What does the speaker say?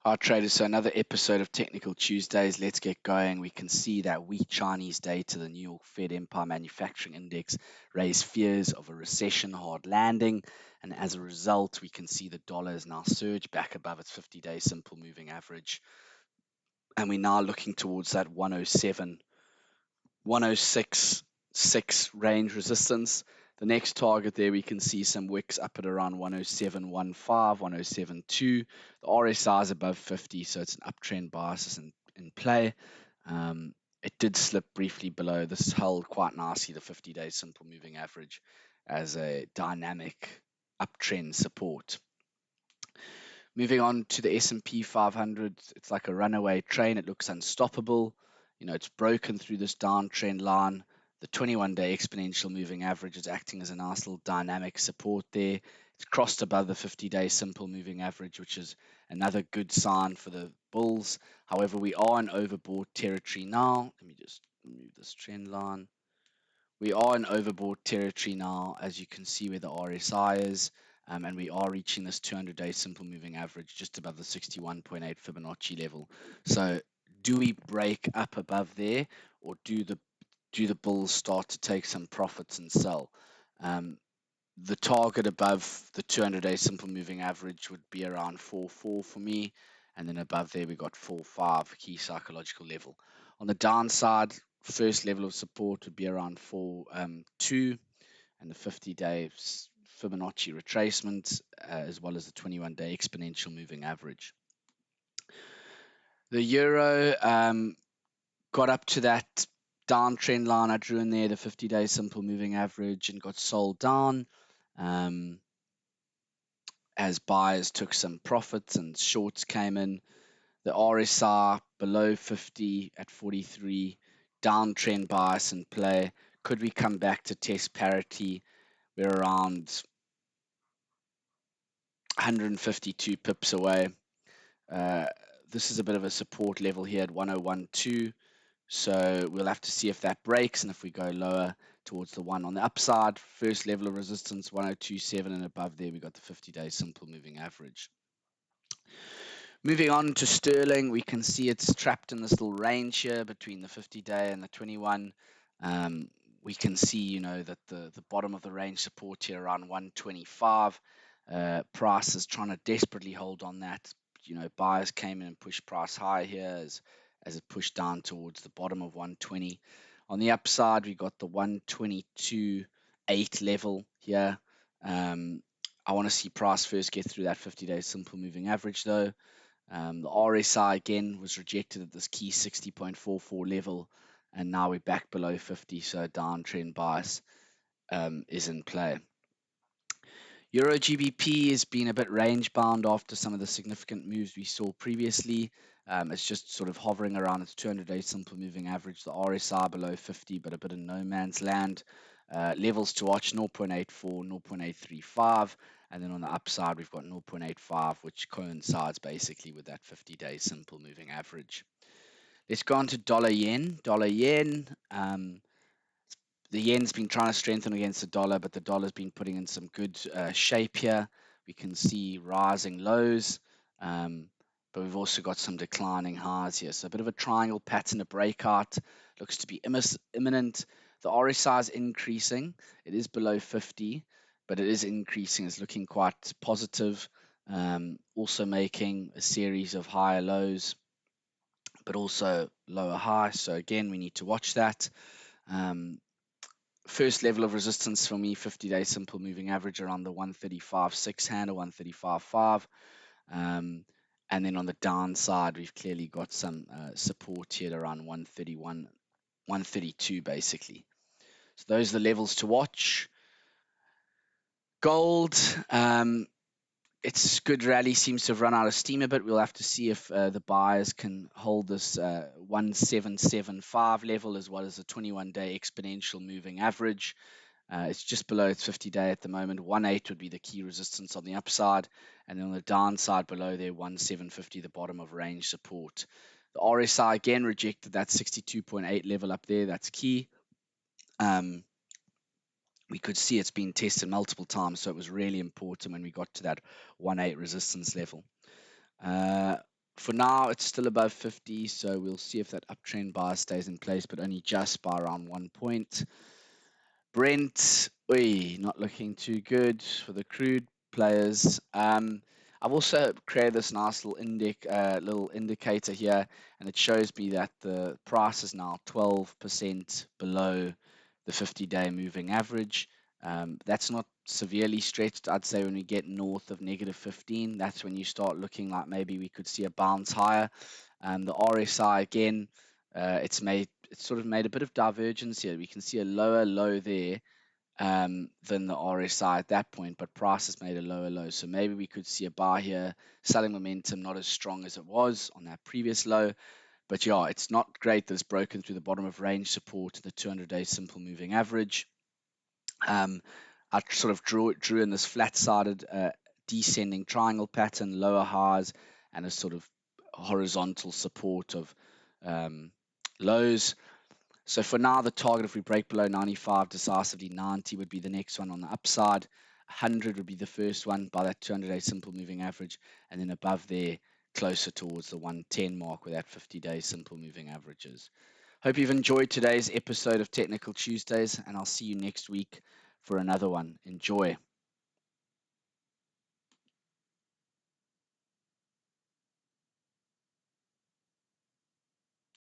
Our traders, so another episode of Technical Tuesdays. Let's get going. We can see that weak Chinese data, the New York Fed Empire Manufacturing Index, raised fears of a recession, hard landing. And as a result, we can see the dollar has now surged back above its 50-day simple moving average. And we're now looking towards that 107, 106.6 range resistance. The next target there, we can see some wicks up at around 107.15, 107.2. The RSI is above 50, so it's an uptrend bias in play. It did slip briefly below. This held quite nicely the 50-day simple moving average as a dynamic uptrend support. Moving on to the S&P 500, it's like a runaway train. It looks unstoppable. It's broken through this downtrend line. The 21-day exponential moving average is acting as a nice little dynamic support there. It's crossed above the 50-day simple moving average, which is another good sign for the bulls. However, we are in overbought territory now. Let me just remove this trend line. We are in overbought territory now, as you can see where the RSI is. And we are reaching this 200-day simple moving average just above the 61.8 Fibonacci level. So do we break up above there, or do the bulls start to take some profits and sell? The target above the 200-day simple moving average would be around 4.4 for me, and then above there we got 4.5 key psychological level. On the downside, first level of support would be around 4.2, and the 50-day Fibonacci retracement, as well as the 21-day exponential moving average. The euro got up to that downtrend line I drew in there, the 50-day simple moving average, and got sold down as buyers took some profits and shorts came in. The RSI below 50 at 43, downtrend bias in play. Could we come back to test parity? We're around 152 pips away. This is a bit of a support level here at 101.2. So we'll have to see if that breaks, and if we go lower towards the one on the upside, first level of resistance 102.7, and above there we got the 50-day simple moving average. Moving on to sterling, we can see it's trapped in this little range here between the 50-day and the 21. We can see, that the bottom of the range support here around 125. Price is trying to desperately hold on that. Buyers came in and pushed price higher here as it pushed down towards the bottom of 120. On the upside, we got the 122.8 level here. I want to see price first get through that 50-day simple moving average though. The RSI again was rejected at this key 60.44 level, and now we're back below 50, so downtrend bias is in play. Euro GBP has been a bit range bound after some of the significant moves we saw previously. It's just sort of hovering around its 200-day simple moving average, the RSI below 50, but a bit in no man's land. Levels to watch 0.84, 0.835, and then on the upside we've got 0.85, which coincides basically with that 50-day simple moving average. Let's go on to dollar yen. Dollar yen, the yen's been trying to strengthen against the dollar, but the dollar's been putting in some good shape here. We can see rising lows, but we've also got some declining highs here. So a bit of a triangle pattern, a breakout. Looks to be imminent. The RSI is increasing. It is below 50, but it is increasing. It's looking quite positive. Also making a series of higher lows, but also lower highs. So again, we need to watch that. First level of resistance for me, 50-day simple moving average around the 135.6 handle, 135.5. And then on the downside, we've clearly got some support here around 131, 132 basically. So those are the levels to watch. Gold, its good rally seems to have run out of steam a bit. We'll have to see if the buyers can hold this 1775 level as well as the 21-day exponential moving average. It's just below its 50-day at the moment. 1.8 would be the key resistance on the upside, and then on the downside below there, 1.750, the bottom of range support. The RSI again rejected that 62.8 level up there. That's key. We could see it's been tested multiple times, so it was really important when we got to that 1.8 resistance level. For now, it's still above 50, so we'll see if that uptrend bias stays in place, but only just by around 1 point. Brent, not looking too good for the crude players. I've also created this nice little indicator here, and it shows me that the price is now 12% below the 50-day moving average. That's not severely stretched. I'd say when we get north of -15, that's when you start looking like maybe we could see a bounce higher. The RSI again, it's sort of made a bit of divergence here. We can see a lower low there than the RSI at that point, but price has made a lower low. So maybe we could see a buy here, selling momentum not as strong as it was on that previous low. But yeah, it's not great that it's broken through the bottom of range support, the 200-day simple moving average. I sort of drew in this flat-sided descending triangle pattern, lower highs, and a sort of horizontal support of lows. So for now, the target, if we break below 95, decisively 90 would be the next one on the upside. 100 would be the first one by that 200-day simple moving average, and then above there, closer towards the 110 mark where that 50-day simple moving average is. Hope you've enjoyed today's episode of Technical Tuesdays, and I'll see you next week for another one. Enjoy.